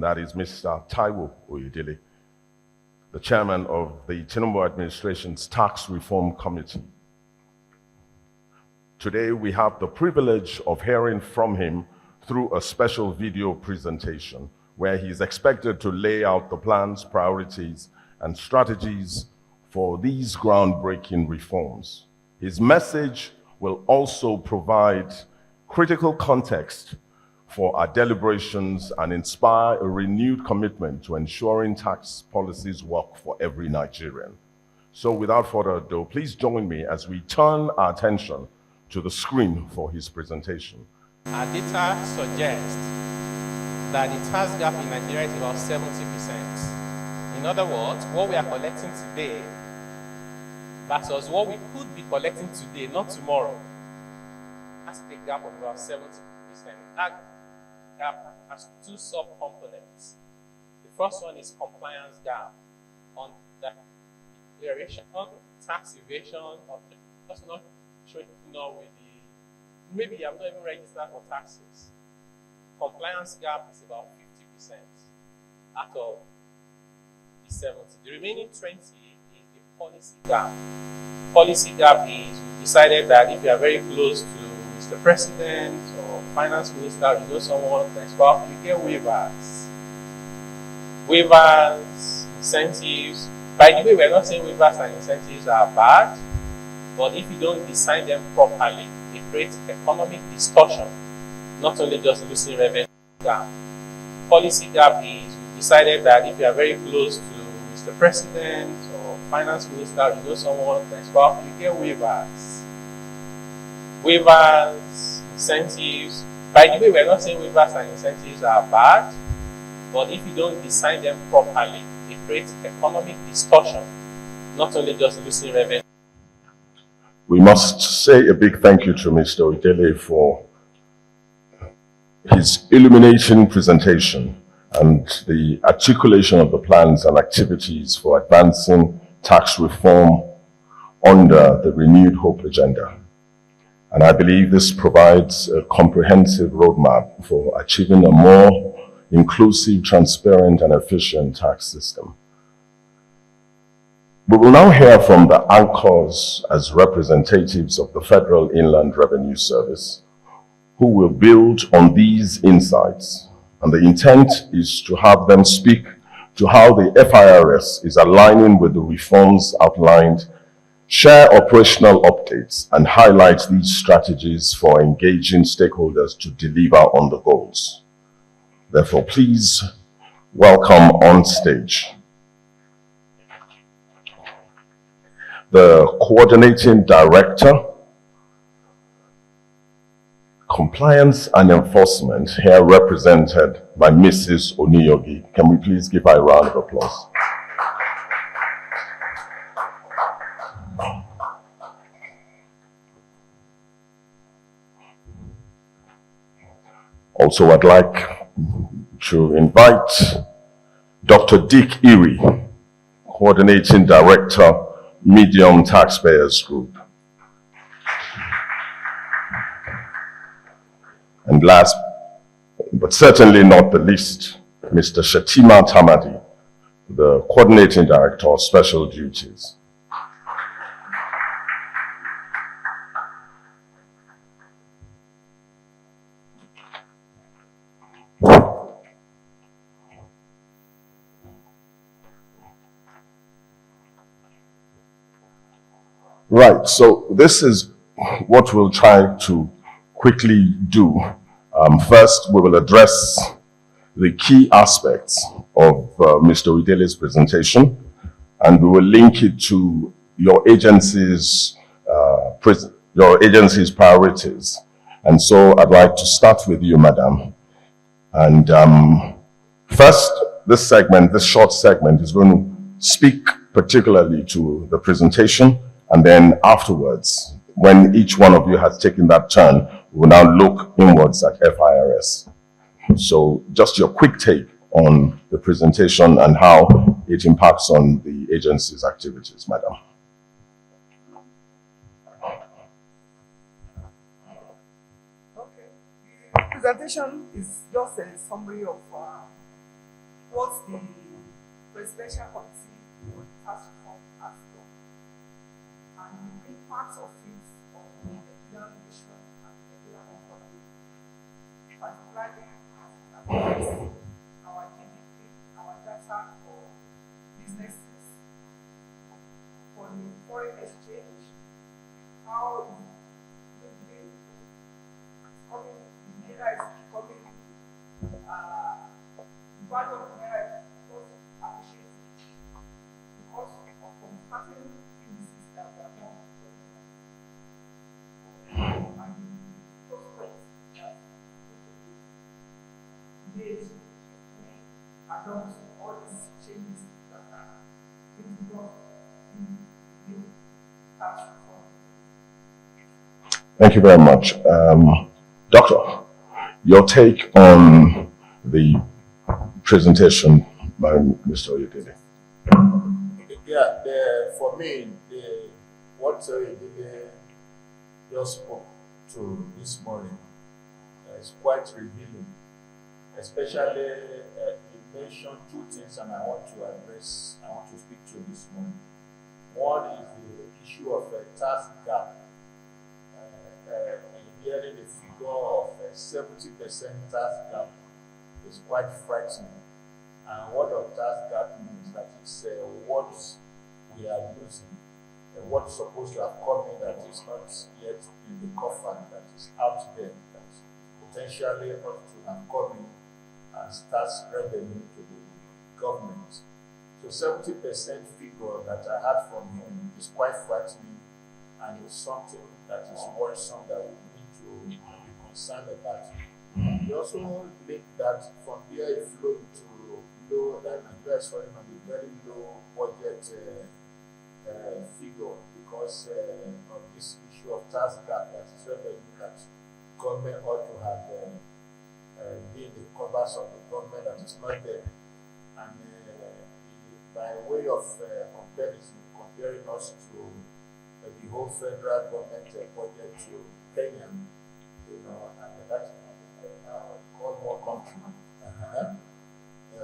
that is Mr. Taiwo Oyedele, the chairman of the Tinubu administration's Tax Reform Committee. Today, we have the privilege of hearing from him through a special video presentation where he is expected to lay out the plans, priorities, and strategies for these groundbreaking reforms. His message will also provide critical context for our deliberations and inspire a renewed commitment to ensuring tax policies work for every Nigerian. So without further ado, please join me as we turn our attention to the screen for his presentation. Our data suggests that the tax gap in Nigeria is about 70%. In other words, what we are collecting today versus what we could be collecting today, not tomorrow, has a gap of about 70%. That gap has two sub-components. The first one is compliance gap on the declaration, tax evasion, or just not showing up with the, maybe I'm not even registered for taxes. Compliance gap is about 50% out of the 70. The remaining 20 is the policy gap. Policy gap is we decided that if you are very close to Mr. President or Finance Minister, you know someone that's powerful, you get waivers. Waivers, incentives. By the way, we're not saying waivers and incentives are bad, but if you don't design them properly, it creates economic distortion, not only just losing revenue gap. Policy gap is we decided that if you are very close to Mr. President or Finance Minister, you know someone that's powerful, you get waivers. Waivers, incentives. By the way, we're not saying waivers and incentives are bad, but if you don't design them properly, it creates economic distortion, not only just losing revenue. We must say a big thank you to Mr. Oyedele for his illuminating presentation and the articulation of the plans and activities for advancing tax reform under the Renewed Hope agenda. And I believe this provides a comprehensive roadmap for achieving a more inclusive, transparent, and efficient tax system. We will now hear from the anchors as representatives of the Federal Inland Revenue Service, who will build on these insights. And the intent is to have them speak to how the FIRS is aligning with the reforms outlined, share operational updates, and highlight these strategies for engaging stakeholders to deliver on the goals. Therefore, please welcome on stage the Coordinating Director, Compliance and Enforcement, here represented by Mrs. Oniyogi. Can we please give her a round of applause? Also, I'd like to invite Dr. Dick Erie, Coordinating Director, Medium Taxpayers Group. And last, but certainly not the least, Mr. Shatima Tamadi, the Coordinating Director of Special Duties. Right, so this is what we'll try to quickly do. First, we will address the key aspects of Mr. Oyedele's presentation, and we will link it to your agency's priorities. And so I'd like to start with you, Madam. And first, this short segment is going to speak particularly to the presentation, and then afterwards, when each one of you has taken that turn, we will now look inwards at FIRS. So just your quick take on the presentation and how it impacts on the agency's activities, Madam. Okay. The presentation is just a summary of what the Presidential Committee on Tax Reform has done and the impact of it on the Nigerian nation and the Nigerian economy, particularly as it affects our GDP, our data for businesses, for the foreign exchange, how the naira is becoming the value of naira is also appreciating because of some certain indices that we are not and the prospects that made we adopt all these changes that are being brought in the new tax reform. Thank you very much. Doctor, your take on the presentation by Mr. Oyedele. Yeah, for me, what Oyedele just spoke to this morning is quite revealing, especially he mentioned two things and I want to speak to this morning. One is the issue of a tax gap. Hearing the figure of 70% tax gap is quite frightening. And what does tax gap means? That is what we are losing, what's supposed to have come in that is not yet in the coffer, that is out there, that potentially ought to have come in as tax revenue to the government. So 70% figure that I had from him is quite frightening and is something that is worrisome that we need to be concerned about. He also linked that from there it flowed to low, that Nigeria is falling on a very low budget figure because of this issue of tax gap that is revenue that government ought to have been the covers of the government that is not there. And by way of comparison, comparing us to the whole federal government budget to Kenya, and that's called more country.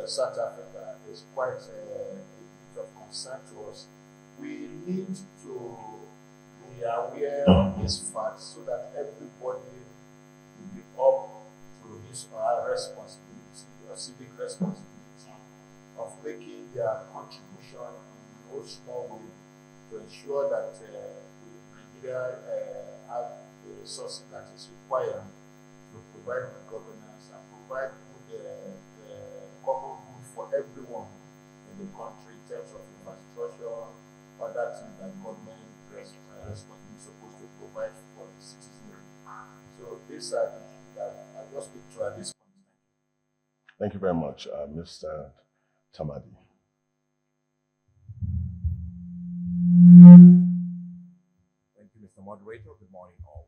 South Africa is quite a bit of concern to us. We need to be aware of this fact so that everybody will be up to his or her responsibility or civic responsibility of making their contribution in no small way to ensure that Nigeria have the resources that is required to provide good governance and provide good common good for everyone in the country in terms of infrastructure, other things that government responsibility is supposed to provide for the citizenry. So these are the issues that I just speak to at this point. Thank you very much, Mr. Tamadi. Thank you, Mr. Moderator. Good morning, all.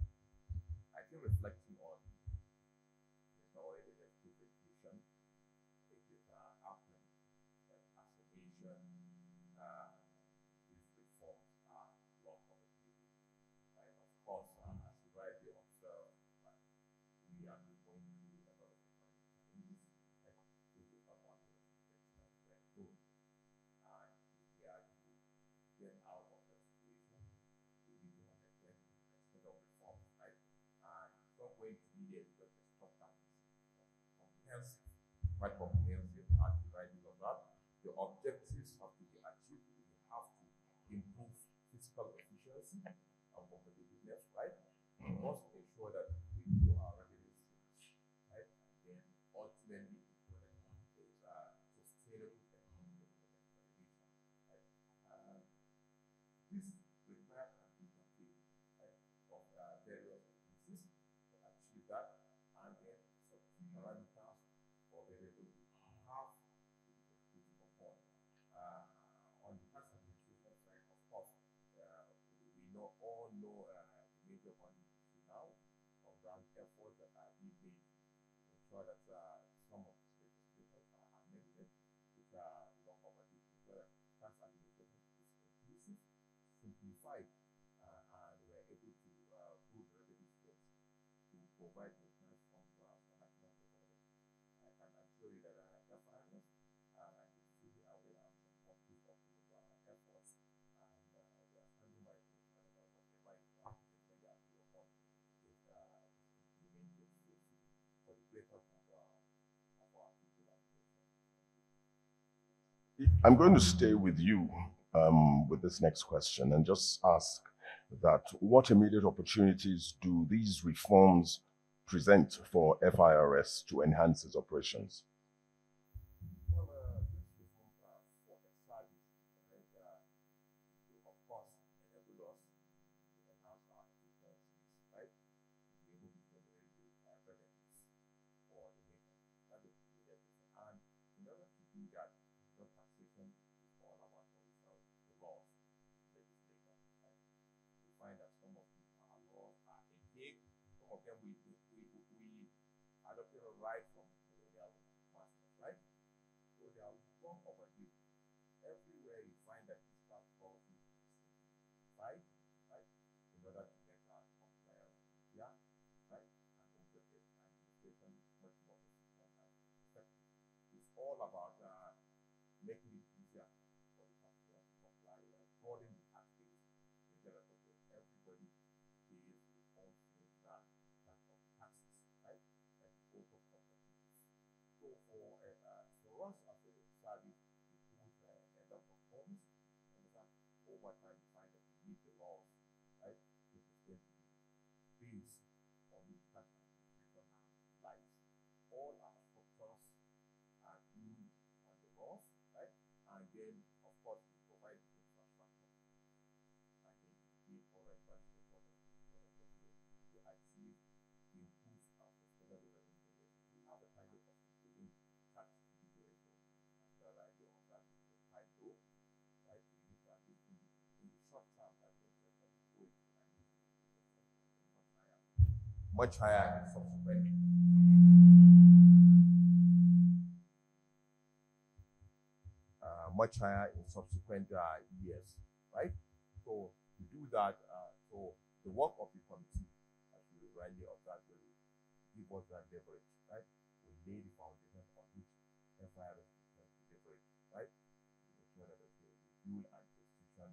I think reflecting on Mr. Oyedele's presentation, it is apparent that as a nation, these reforms are long overdue. And of course, as you rightly observed, we are going through a lot of economic challenges, and this is not one of the things that we are doing. And if we are to get out of that situation, we need to undertake a set of reforms, right? And it's not going to be there because it's top down. Comprehensive, quite comprehensive, and the right of that. The objectives have to be achieved. We have to improve fiscal efficiency and competitiveness, right? We must ensure that we do our revenue streams, right? And then ultimately, there is sustainable economic development for the nation, right? This requires an interplay, right, of various agencies to achieve that, and then some key parameters or variables have to be improved upon. On the tax administration side, of course, we all know the major funding issue now of grant efforts that are being made to ensure that some of these legislations are amended, which are long overdue, to ensure that tax administration is inclusive, simplified, and we're able to build revenue streams to provide maintenance funds for national economy. I can assure you that FIRS greater good of our people and nation. I'm going to stay with you with this next question and just ask that what immediate opportunities do these reforms present for FIRS to enhance its operations? Well, this reform for the service, right, will of course enable us to enhance our efficiencies, right, to be able to generate the revenues for the nation. That is the major reason. And in order to do that, taxation is all about the laws, legislation. Right? We find that some of our laws are again, some of them we adopted right from colonial masters, right? So they are long overdue. Everywhere you find that this tax policy is simplified, right? In order to make our compliance easier, right? And also get administration much more efficient and effective. It's all about making it easier for the taxpayer to comply, broadening the tax base, instead of everybody pays their own tax of taxes, right? And also competitive. So for us as a service, we put a lot of homes, and over time we find that we meet the laws, right? Which is going to be based on which tax administration lies. All our structures are built on the laws, right? And then, of course, we provide the infrastructure. And then we give foreign stakeholders to achieve improved and sustainable revenue. We have a target of improving tax ratio and the value of that is quite low, right? We need to at least in the short term that we much higher in subsequent. Much higher in subsequent years, right? So to do that, so the work of the committee, as you rightly observed, will give us that leverage, right? We lay the foundation on which FIRS is going to leverage, right? To make sure that we build an institution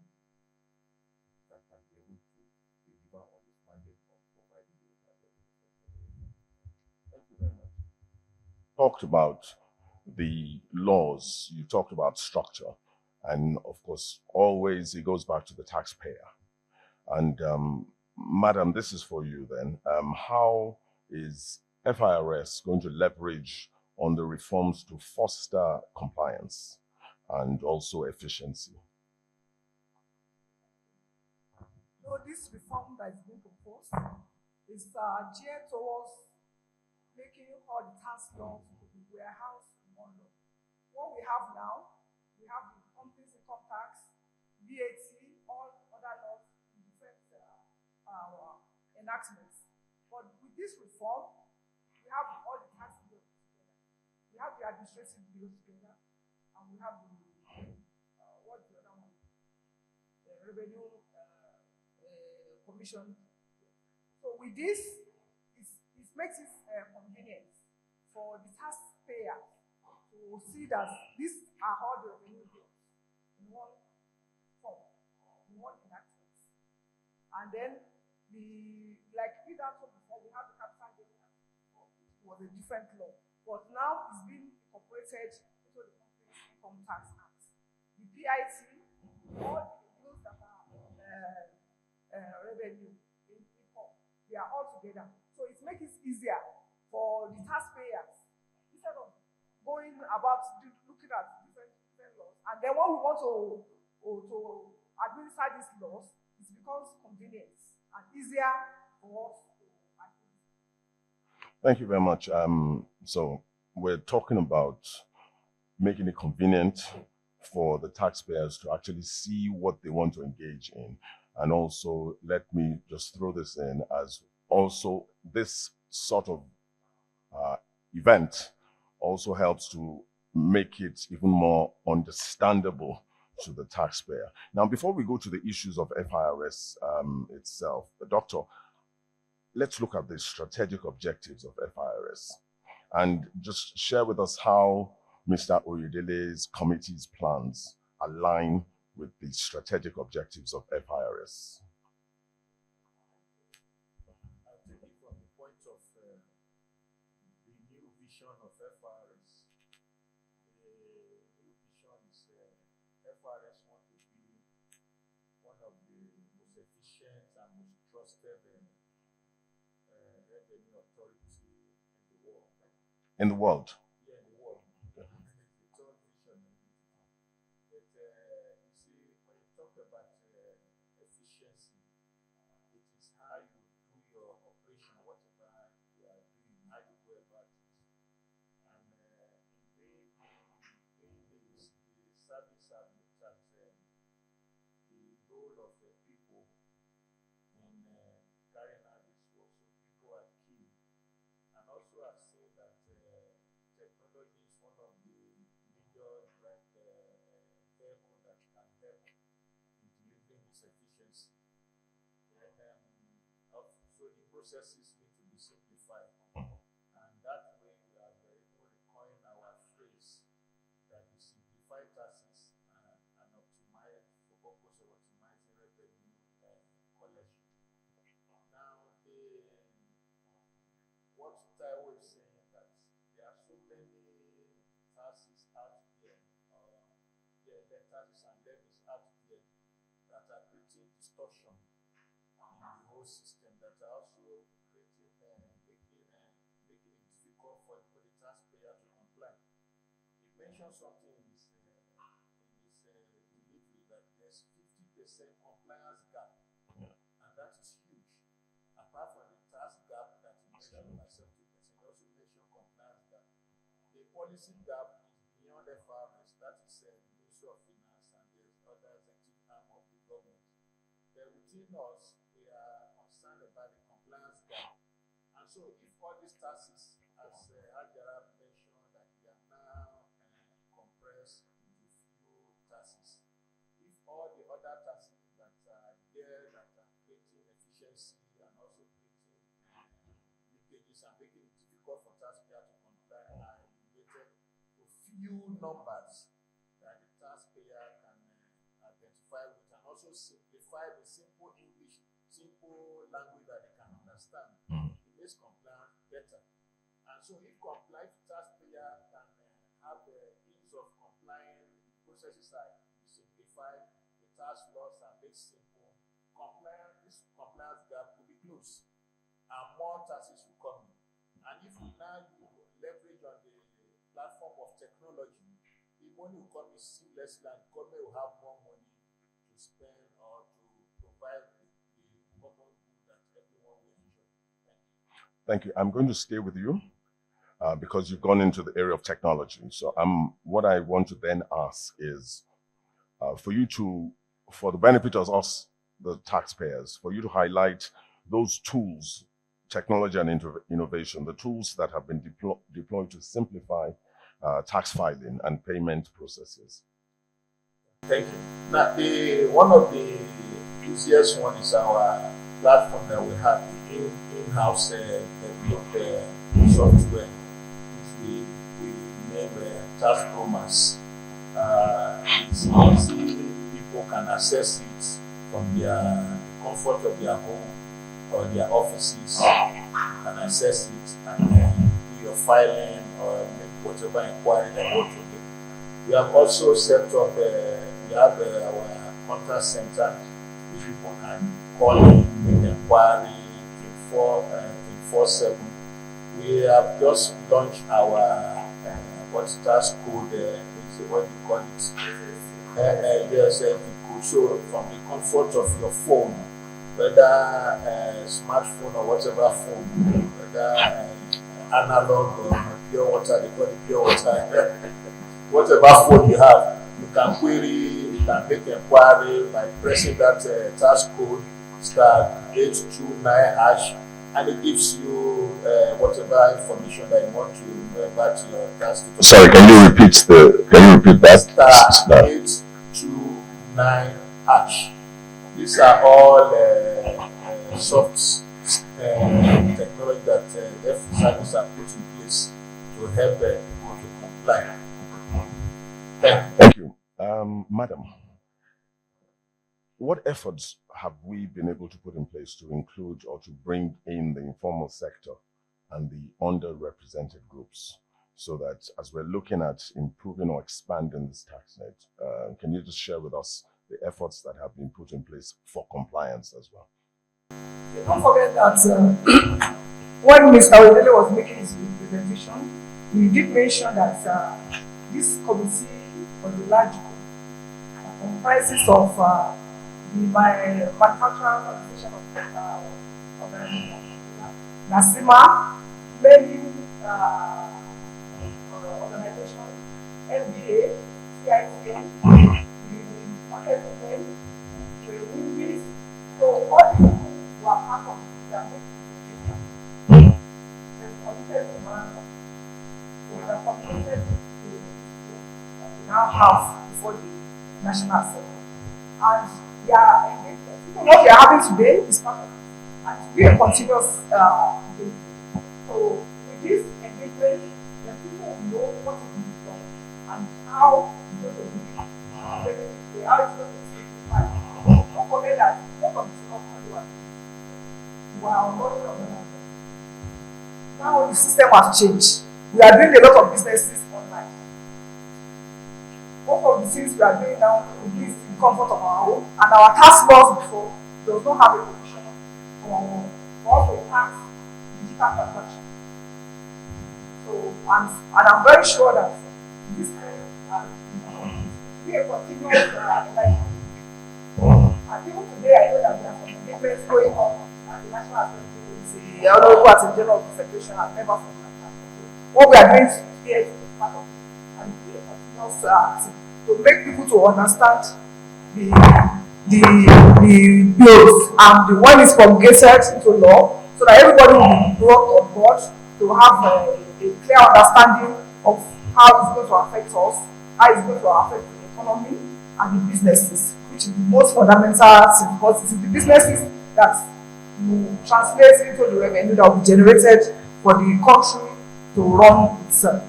that can be able to deliver on this mandate of providing the revenue. Thank you very much. Talked about the laws, you talked about structure, and of course, always it goes back to the taxpayer. And Madam, this is for you then. How is FIRS going to leverage on the reforms to foster compliance and also efficiency? So this reform that is being proposed is geared towards making all the tax laws to be warehoused in one law. What we have now, we have the company's income tax, VAT, all other laws in different enactments. But with this reform, we have all the tax bills together. We have the administrative bills together, and we have the what's the other one? The revenue commission. So with this, it makes it convenient for the taxpayer to see that these are all the revenue bills in one form, in one enactment. And then like we done before, we have the capital gains tax. It was a different law, but now it's been incorporated into the Company's Income Tax Act. The PIT, all the bills that are revenue, income, they are all together. So it makes it easier for the taxpayers instead of going about looking at different laws. And then when we want to administer these laws, it becomes convenient and easier for us to administer. Thank you very much. So we're talking about making it convenient for the taxpayers to actually see what they want to engage in. And also, let me just throw this in as also this sort of event also helps to make it even more understandable to the taxpayer. Now, before we go to the issues of FIRS itself, Doctor, let's look at the strategic objectives of FIRS and just share with us how Mr. Oyedele's committee's plans align with the strategic objectives of FIRS. I'll take it from the point of renewed vision of FIRS. The new vision is FIRS want to be one of the most efficient and most trusted revenue authority in the world. In the world. Yeah, in the world. It's all vision. But you see, when you talk about efficiency, it is how you do your operation, whatever you are doing, how you go about it. And in doing this, the service have looked at the role of the people in carrying out this work. So people are key. And also I've seen that technology is one of the major vehicle that can help in delivering this efficiency. So the processes need to be simplified. And that way we are able to coin our phrase that we simplify taxes and optimize for purpose of optimizing revenue collection. Now, what Taiwo is saying that there are so many taxes out there, the taxes and levies out there that are creating distortion in the whole system, that are also creating, making it difficult for the taxpayer to comply. He mentioned something in his delivery that there's 50% compliance gap, and that is huge. Apart from the tax gap that he mentioned by 70%, he also mentioned compliance gap. The policy gap is beyond FIRS, that is the Ministry of Finance and the other executive arm of the government. But within us, we are concerned about the compliance gap. And so if all these taxes, as Ajara mentioned, that they are now compressed into few taxes, if all the other taxes that are there that are creating efficiency and also creating leakages and making it difficult for taxpayers to comply are related to few numbers that the taxpayer can identify with, and also simplify the simple English, simple language that they can understand. It makes compliance better. And so if compliant taxpayer can have the ease of complying, processes are simplified, the tax laws are made simple, this compliance gap will be closed, and more taxes will come in. And if we now leverage on the platform of technology, the money will come in seamlessly, and the government will have more money to spend or to provide the common good that everyone will enjoy. Thank you. I'm going to stay with you because you've gone into the area of technology. So what I want to then ask is for you to, for the benefit of us, the taxpayers, for you to highlight those tools, technology and innovation, the tools that have been deployed to simplify tax filing and payment processes. Thank you. Now, one of the easiest one is our platform that we have, the in-house developed software, which we name Tax Promas. It's easy, people can access it from the comfort of their home or their offices, and access it and do your filing or make whatever inquiry they want to do. We have also set up, we have our contact center, which people can call in, make inquiry 24/7. We have just launched our what's tax code, what you call it, yes, code. So from the comfort of your phone, whether smartphone or whatever phone, whether analog or pure water, they call it pure water, whatever phone you have, you can query, you can make inquiry by pressing that tax code *829#, and it gives you whatever information that you want to know about your tax. Sorry, can you repeat that? *829#. These are all soft technology that FIRS are put in place to help people to comply. Thank you. Madam, what efforts have we been able to put in place to include or to bring in the informal sector and the underrepresented groups, so that as we're looking at improving or expanding this tax net, can you just share with us the efforts that have been put in place for compliance as well? Don't forget that when Mr. Odele was making his presentation, he did mention that this committee was a large group comprises of the manufacturers association of Nasima, many organizations, NBA, CITN, the market women, the women. So all these people who are part of it, they are making committed to management. We are committed to our house before the National Assembly. And they are engagement. What we are having today is part of it. And it will be a continuous engagement. So with this engagement, the people will know what is being done and how it's going to be how it's going to be right. Don't forget that most of the stuff we are on money. Now the system has changed. We are doing a lot of businesses online. Most of the things we are doing now will be in the comfort of our home, and our tax laws before does not have a provision for a tax digital transaction. So, and I'm very sure that this thing will be a continuous enlightenment. And even today, I know that there are some engagements going on at the National Assembly with the Honorable Attorney General of the Federation and members of the National Assembly. What we are doing here is part of it, and it will be a continuous activity to make people to understand the bills and when it's promulgated into law, so that everybody will be brought on board to have a clear understanding of how it's going to affect us, how it's going to affect the economy and the businesses, which is the most fundamental thing, because it is the businesses that will translate into the revenue that will be generated for the country to run itself.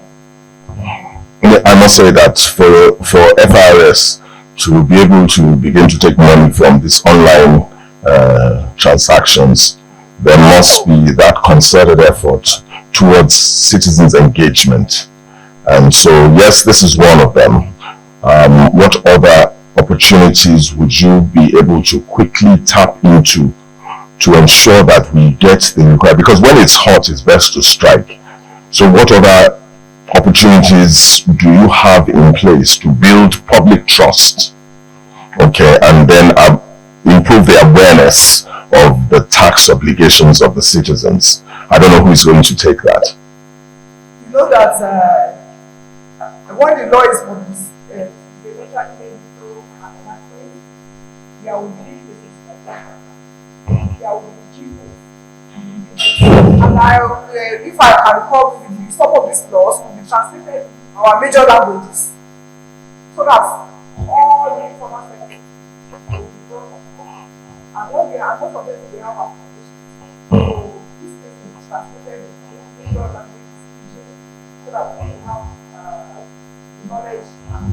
I must say that for FIRS to be able to begin to take money from these online transactions, there must be that concerted effort towards citizens' engagement. And so, yes, this is one of them. What other opportunities would you be able to quickly tap into to ensure that we get the required? Because when it's hot, it's best to strike. So what other opportunities do you have in place to build public trust, okay, and then improve the awareness of the tax obligations of the citizens? I don't know who is going to take that. You know that when the law is published, there will be and if I can recall, some of these laws will be translated in our major languages, so that all the informal sector will be brought up. And when we are most of them, we have our so this thing will be translated in major languages, so that we have knowledge and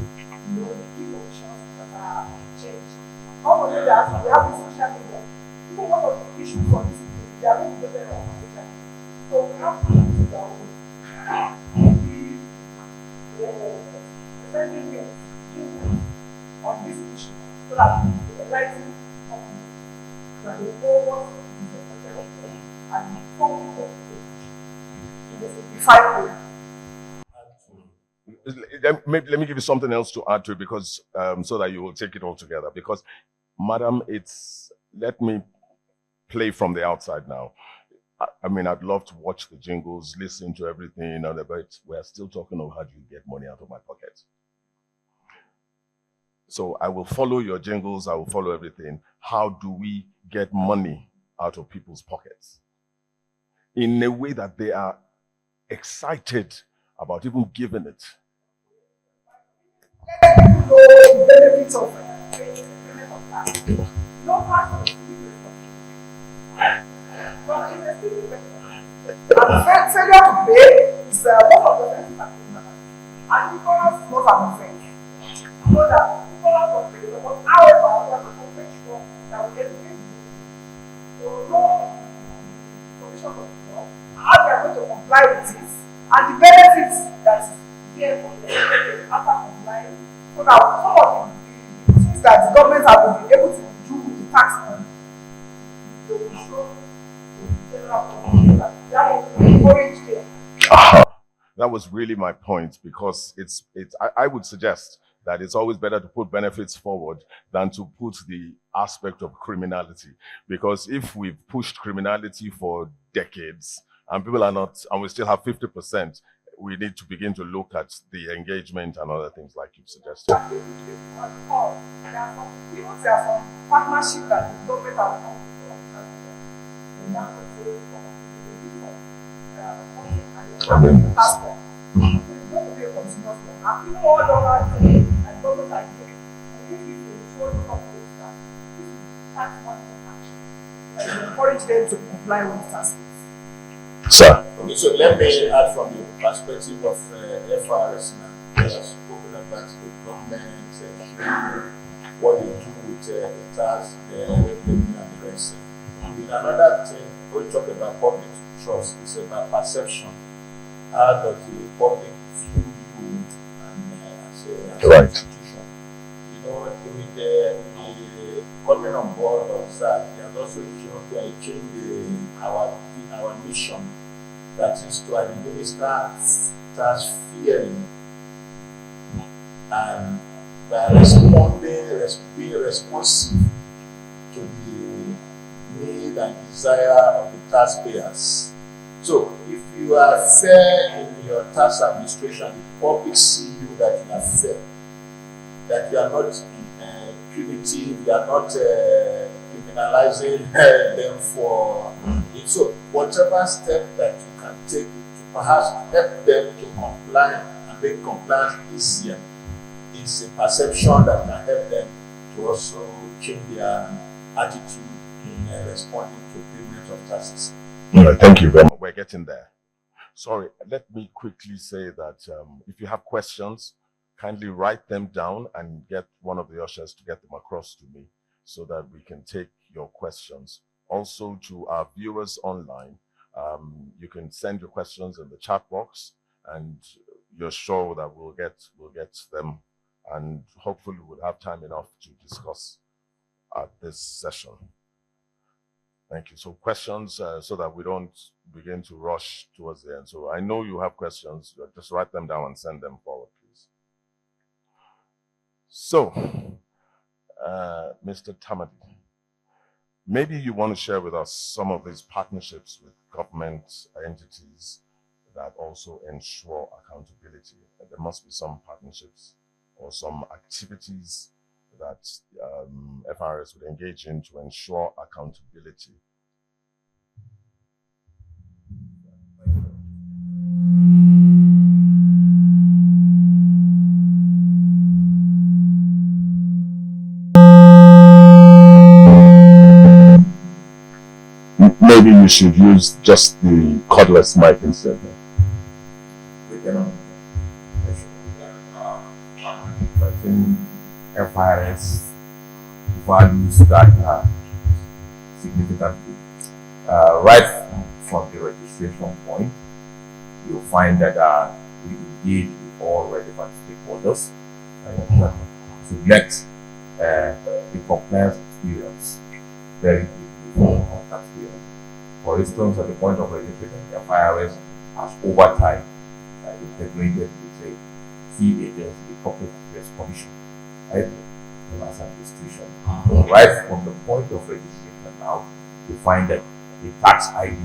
the innovations that are changed. Not only that, we have the social media. Even one of the issues for this, they are going to get better on social media. So we have to do that. Sending on this issue so that the enlightened company that they know what is expected of them and inform them in a simplified way. Let me give you something else to add to it, because so that you will take it all together. Because, madam, let me play from the outside now. I mean, I'd love to watch the jingles, listen to everything, but we're still talking of how do you get money out of my pocket. So I will follow your jingles, I will follow everything. How do we get money out of people's pockets in a way that they are excited about even giving it? Let people know the benefits of that. No part of it. But in the failure to pay is one of the things that is matter. And ignorance is not an offense. So that ignorance of pay, but however, we have to make sure that we educate people. So no implementation of the law, how they are going to comply with it, and the benefits that is there for them after complying, so that some of the things that the government have been able to do with the tax money, they will show to the general public that that will encourage them. That was really my point, because I would suggest that it's always better to put benefits forward than to put the aspect of criminality. Because if we've pushed criminality for decades and people are not, and we still have 50%, we need to begin to look at the engagement and other things like you've suggested. There are some partnership that the government has done encourage them to comply with taxes. Sir. Okay, so let me add from the perspective of FIRS now. Has spoken about the government, what they do with the tax, revenue, and the rest. In another thing, when we talk about public trust, it's about perception. How does the public view you as an institution? You know, with the coming on board of that, they have also changed our mission. That is to administer tax fairly and by being responsive to the need and desire of the taxpayers. So, if you are fair in your tax administration, the public see you that you are fair, that you are not punitive, you are not criminalizing them for it. So, whatever step that you can take to perhaps help them to comply and make compliance easier, it's a perception that can help them to also change their attitude in responding to payment of taxes. All right, thank you very much. We're getting there. Sorry, let me quickly say that if you have questions, kindly write them down and get one of the ushers to get them across to me so that we can take your questions. Also, to our viewers online, you can send your questions in the chat box, and you're sure that we'll get them, and hopefully we'll have time enough to discuss at this session. Thank you. So questions, so that we don't begin to rush towards the end. So I know you have questions. Just write them down and send them forward, please. So, Mr. Tamadi, maybe you want to share with us some of these partnerships with government entities that also ensure accountability. There must be some partnerships or some activities that FIRS would engage in to ensure accountability. Maybe you should use just the cordless mic instead. We cannot. I think FIRS values that significantly. Right from the registration point, you'll find that we engage with all relevant stakeholders to get the compliance experience very quickly for our taxpayers. For instance, at the point of registration, the FIRS has over time integrated with a key agency, the Corporate Affairs Commission, right? As administration. Right from the point of registration now, you find that the tax ID,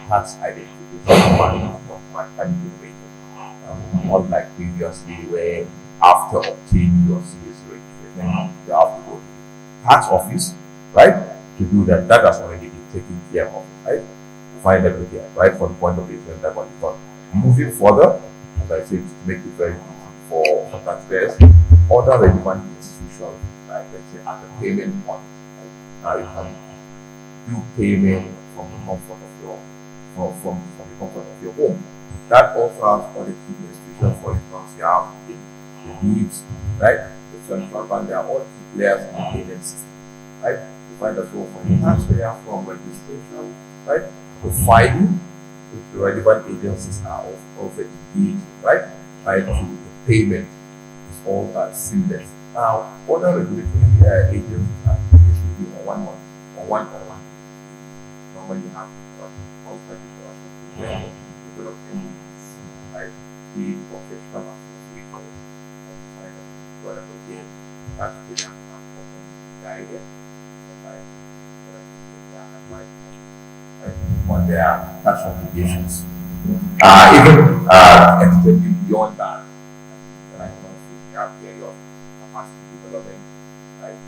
tax identification number is automatically generated. Unlike previously, where after obtaining your CAC registration, you have to go to the tax office, right? To do that, that has already been taken care of, right? You find everything right from the point of registration that one is done. Moving further, as I said, to make it very easy for taxpayers, other relevant institutions, like let's say at the payment point, right? Now you can do payment from the comfort of your from the comfort of your home. That also has other key institutions. For instance, you have the NIBS, right? The central bank, they are all key players in the payment system, right? You find that well for the taxpayer from registration, right? providing if the relevant agencies are also engaged, right? Right to the payment is all seamless. Now, other regulatory agencies are usually on one. Normally have constant interaction where developing like the professional association and whatever game that's the guidance on their tax obligations. Even extending beyond that, and I can see the area of capacity development, like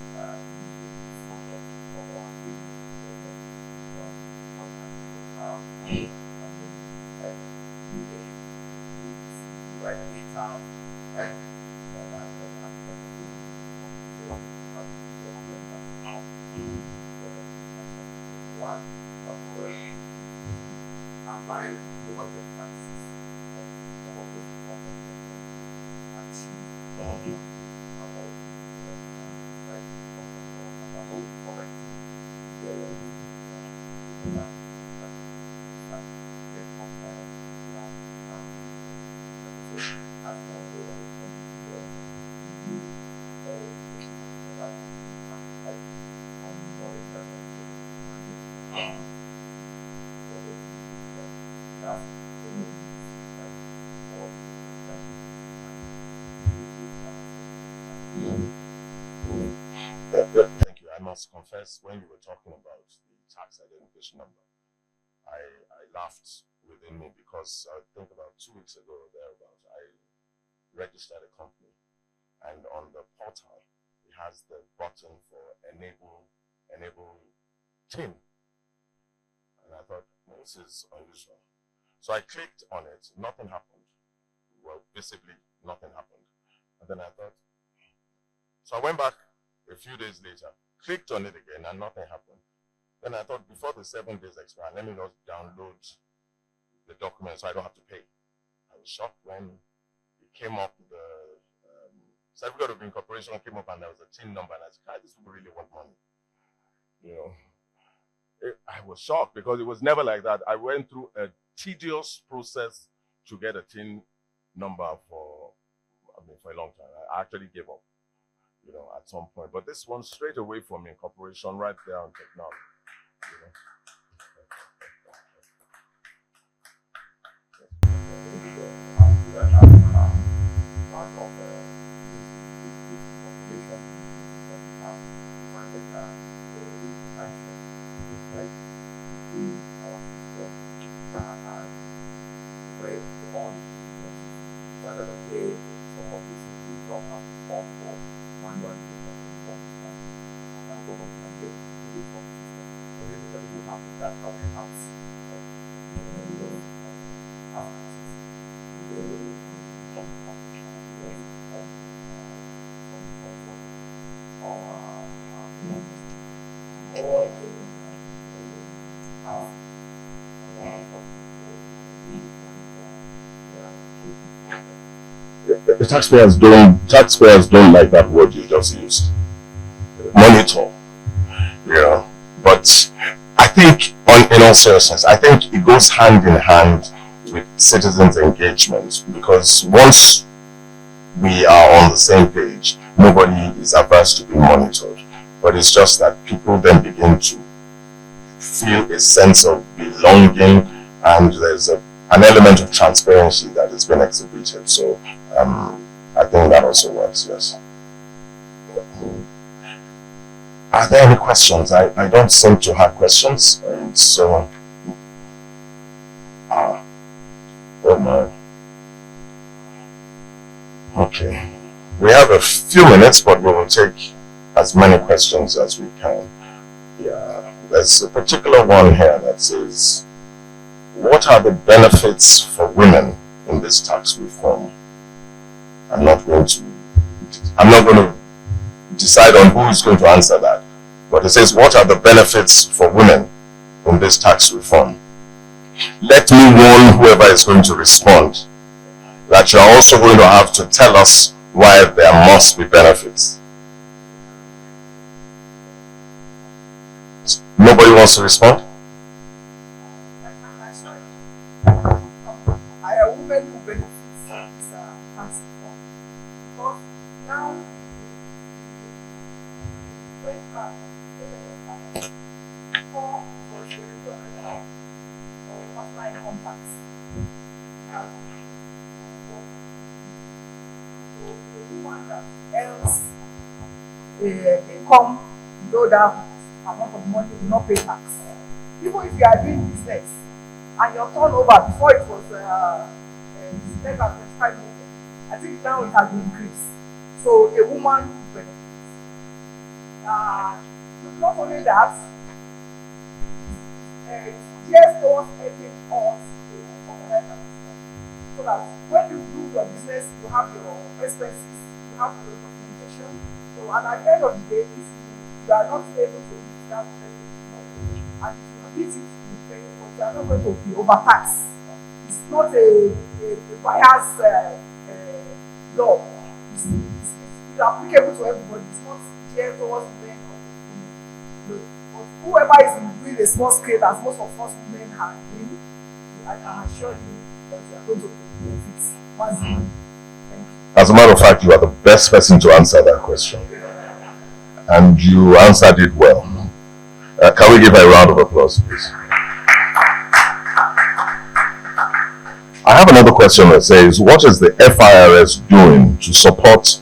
right data and Thank you. I must confess, when you were talking about the tax identification number, I laughed within me because I think about 2 weeks ago or thereabouts, I registered a company, and on the portal, it has the button for enable TIN. And I thought, well, this is unusual. So I clicked on it, nothing happened. Well, visibly, nothing happened. And then I thought, so I went back a few days later, clicked on it again, and nothing happened. Then I thought, before the 7 days expire, let me just download the document so I don't have to pay. I was shocked when it came up, the certificate of incorporation came up, and there was a TIN number, and I said, this people really want money. You know, I was shocked because it was never like that. I went through a tedious process to get a TIN number for a long time. I actually gave up, at some point. But this one straight away from incorporation, right there on technology. The taxpayers don't like that word you just used. Monitor. But I think in all seriousness, I think it goes hand in hand with citizens' engagement, because once we are on the same page, nobody is averse to being monitored. But it's just that people then begin to feel a sense of belonging, and there's an element of transparency that has been exhibited. So I think that also works, yes. Are there any questions? I don't seem to have questions, and so oh my. Okay, we have a few minutes, but we will take as many questions as we can. Yeah, there's a particular one here that says, what are the benefits for women in this tax reform? I'm not going to decide on who is going to answer that, but it says, what are the benefits for women in this tax reform? Let me warn whoever is going to respond that you're also going to have to tell us why there must be benefits. Nobody wants to respond? benefits of this tax reform. Because now, when for personal income tax, the one that earns income below that amount of money will not pay tax. Even if you are doing business and your turnover before it was less than 25 million, I think now it has been increased. So a woman benefits. Not only that, yes, towards helping us so that when you do your business, you have your expenses, you have your documentation. So, and at the end of the day, if you are not able to meet that and if you meet it, you pay, but you are not going to be overtaxed. It's not a bias law. It's applicable to everybody. It's not geared towards men or women. But whoever is doing a small scale, as most of us women are doing, I can assure you that you are going to benefit massively. Thank you. As a matter of fact, you are the best person to answer that question. And you answered it well. Can we give her a round of applause, please? I have another question that says, what is the FIRS doing to support,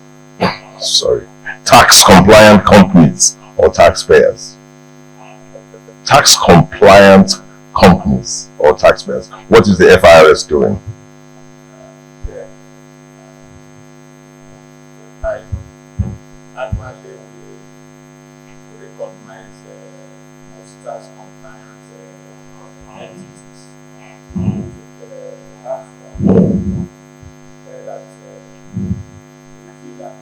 tax compliant companies or taxpayers? Tax compliant companies or taxpayers. What is the FIRS doing? Actually, we recognize most tax compliance entities. Where that we feel that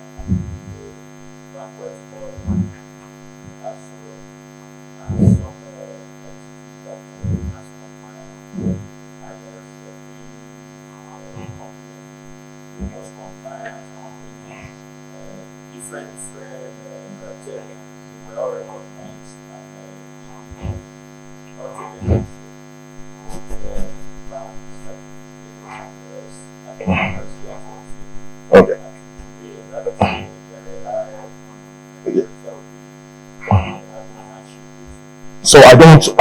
banquet hall as well as some entities that tax compliance. I guess the most compliant companies, different criteria, we all recognize and not to Okay. So I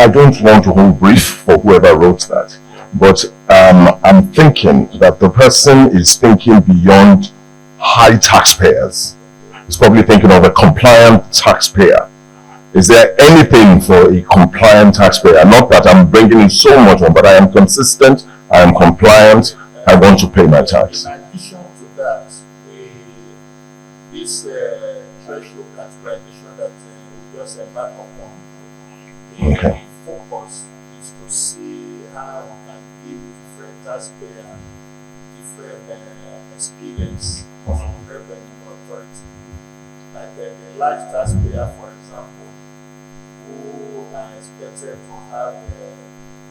don't want to hold brief for whoever wrote that, but I'm thinking that the person is thinking beyond high taxpayers. He's probably thinking of a compliant taxpayer. Is there anything for a compliant taxpayer? Not that I'm bringing in so much on, but I am consistent, I am compliant, I want to pay my tax. In addition to that, this threshold categorization that we just embark upon, the focus is to see how we can give different taxpayers different experience of revenue authority. Like the large taxpayer, for example, who are expected to have a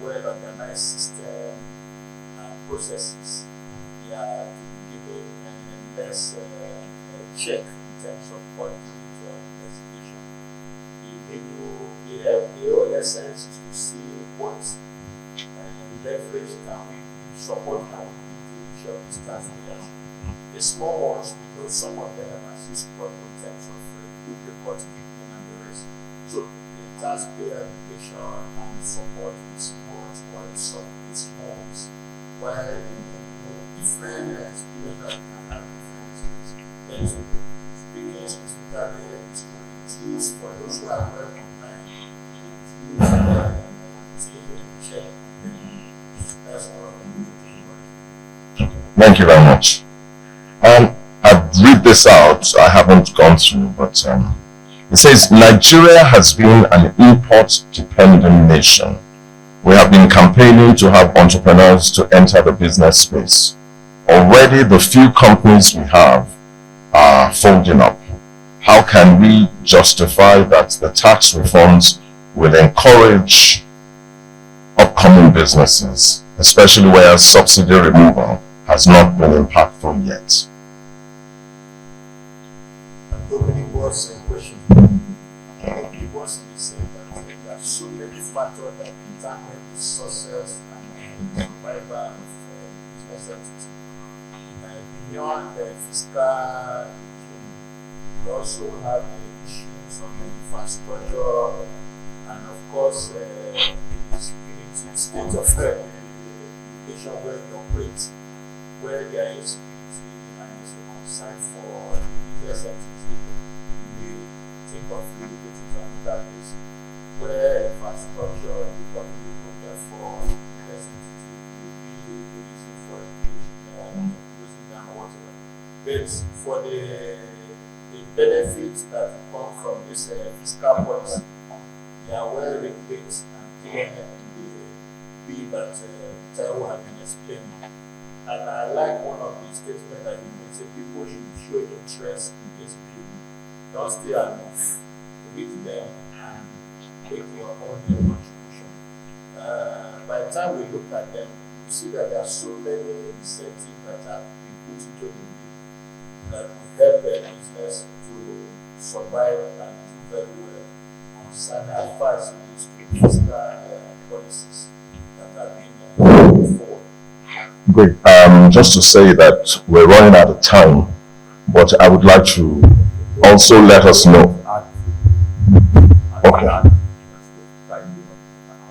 well-organized system and processes, they are given less check in terms of quality to investigation. The whole essence is to see what leverage can we give, support can we give to each of these taxpayers. The small ones, because some of them are still struggling in terms of good report keeping and the rest. So the taxpayer education and support is much more some of these ones, where different experience that can have different experience. Speaking specifically, it's to reduce for those who are well compliant, check. That's what I'm doing. Thank you very much. I've read this out, I haven't gone through, but it says Nigeria has been an import-dependent nation. We have been campaigning to have entrepreneurs to enter the business space. Already the few companies we have are folding up. How can we justify that the tax reforms will encourage upcoming businesses, especially where subsidy removal has not been impactful yet? Opening was a question. It was the same that there are so many factors that determine the success and survival of business entity. Beyond the fiscal regime, we also have the issues of infrastructure and, of course, the security state of the location where you operate, where there is security and is a concern for the business entity. We think of relocating to another place where infrastructure is becoming a problem for the business entity. Will be a reason for closing down or whatever. But for the benefits that come from this fiscal policy, they are well regulated and clear in the bill that Taiwo has been explaining. And I like one of the statements that he made, say people should show interest in this bill. Don't stay aloof. Read them and make your own contribution. By the time we look at them, we see that there are so many incentives that have been put into the bill that will help the business to survive and do very well concerning as far as it is to fiscal policies that have been put forward. Great. Just to say that we're running out of time, but I would like to also let us know. Okay.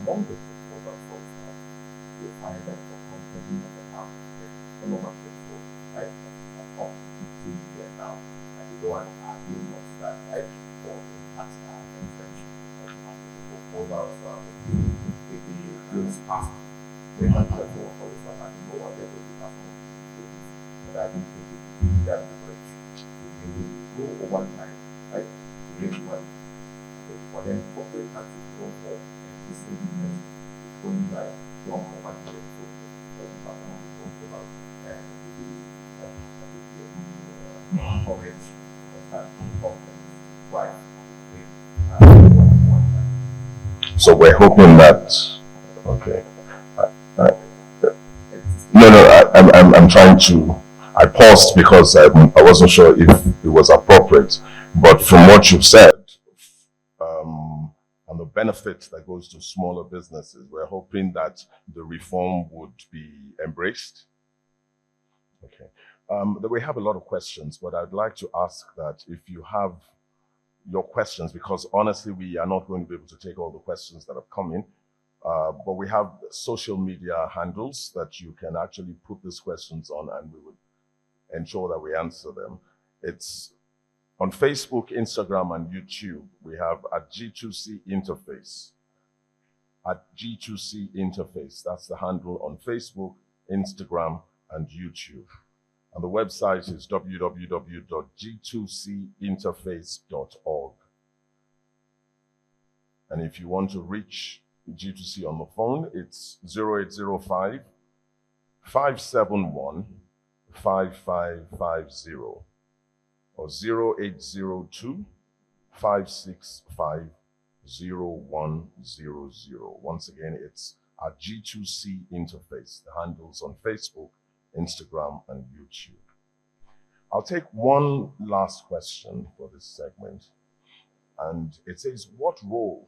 Among the proposals, you find that the company have some of the right up to 2 years now, and you go and argue what's that right for tax exemption. The proposals with the bills passed. They have to go for this one, and you know what they're going to pass on. But I think that the bridge. We will go over time, right? To raise money. For them, corporate tax is go for existing business. It's going like long company. So we're hoping that, okay. I'm trying to, I paused because I wasn't sure if it was appropriate, but from what you've said, and the benefits that goes to smaller businesses, we're hoping that the reform would be embraced. Okay. We have a lot of questions, but I'd like to ask that if you have your questions, because honestly, we are not going to be able to take all the questions that have come in, but we have social media handles that you can actually put these questions on and we would ensure that we answer them. It's on Facebook, Instagram, and YouTube. We have at G2C Interface. At G2C Interface, that's the handle on Facebook, Instagram, and YouTube. And the website is www.g2cinterface.org. And if you want to reach G2C on the phone, it's 0805 571 5550 or 0802 565 0100. Once again, it's at G2C Interface, the handles on Facebook, Instagram, and YouTube. I'll take one last question for this segment. And it says, what role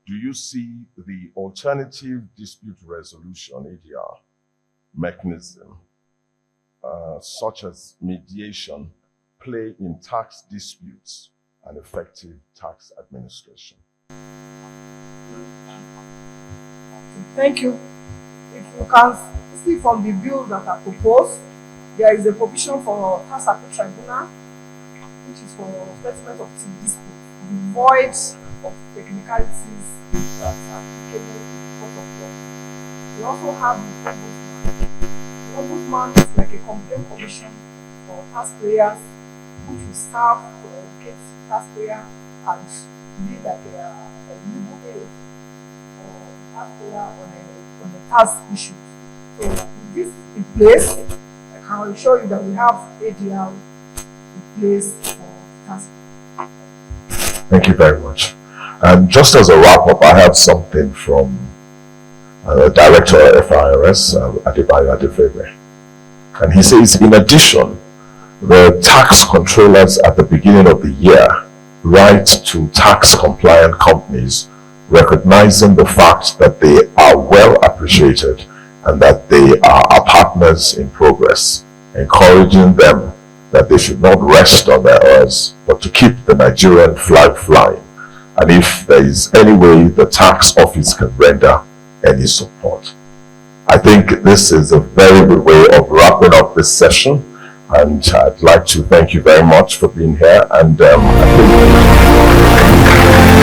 do you see the alternative dispute resolution, ADR, mechanism, such as mediation, play in tax disputes and effective tax administration? Thank you. If you can see from the bill that are proposed, there is a provision for tax appeal tribunal, which is for settlement of disputes, devoid of technicalities that are applicable in court of law. We also have the ombudsman. The ombudsman is like a complaint commission for taxpayers, which will serve to educate taxpayers and be like a legal aid for taxpayer on the tax issues. So with this in place, I can assure you that we have ADR in place for tax. Thank you very much. And just as a wrap-up, I have something from the director of FIRS, Adebayo Adefebe. And he says, in addition, the tax controllers at the beginning of the year write to tax-compliant companies recognizing the fact that they are well appreciated and that they are our partners in progress, encouraging them that they should not rest on their oars, but to keep the Nigerian flag flying. And if there is any way the tax office can render any support. I think this is a very good way of wrapping up this session, and I'd like to thank you very much for being here. And I think